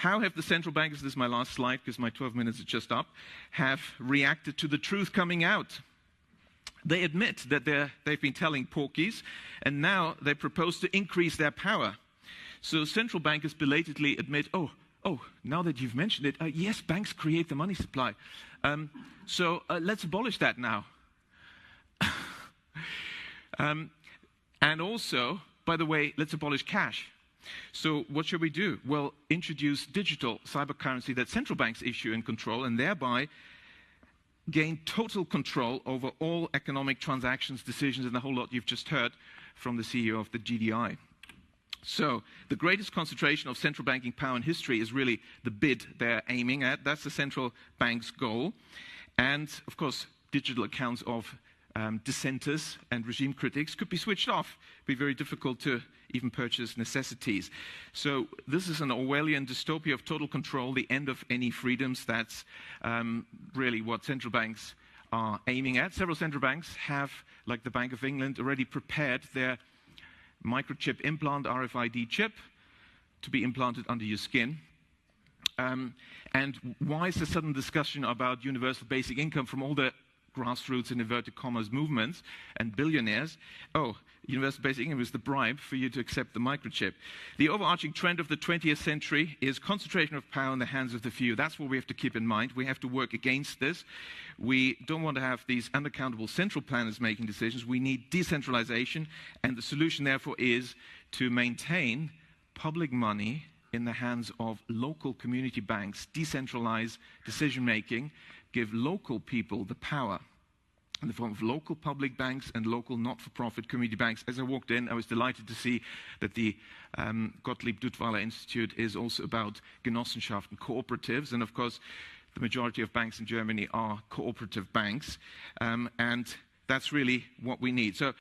how have the central bankers, this is my last slide because my 12 minutes are just up, have reacted to the truth coming out? They admit that they've been telling porkies, and now they propose to increase their power. So central bankers belatedly admit, oh, now that you've mentioned it, yes, banks create the money supply. So let's abolish that now. And also, by the way, let's abolish cash. So what should we do? Well, introduce digital cyber currency that central banks issue and control, and thereby gain total control over all economic transactions, decisions, and the whole lot you've just heard from the CEO of the GDI. So the greatest concentration of central banking power in history is really the bid they're aiming at. That's the central bank's goal. And, of course, digital accounts of dissenters and regime critics could be switched off. It would be very difficult to even purchase necessities. So this is an Orwellian dystopia of total control, the end of any freedoms. That's really what central banks are aiming at. Several central banks have, like the Bank of England, already prepared their microchip implant, RFID chip, to be implanted under your skin. And why is there sudden discussion about universal basic income from all the grassroots and inverted commas movements and billionaires? Oh, universal basic income is the bribe for you to accept the microchip. The overarching trend of the 20th century is concentration of power in the hands of the few. That's what we have to keep in mind. We have to work against this. We don't want to have these unaccountable central planners making decisions. We need decentralization, and the solution, therefore, is to maintain public money in the hands of local community banks, decentralize decision-making, give local people the power in the form of local public banks and local not-for-profit community banks. As I walked in, I was delighted to see that the Gottlieb Duttweiler Institute is also about Genossenschaften and cooperatives. And of course, the majority of banks in Germany are cooperative banks. And that's really what we need. So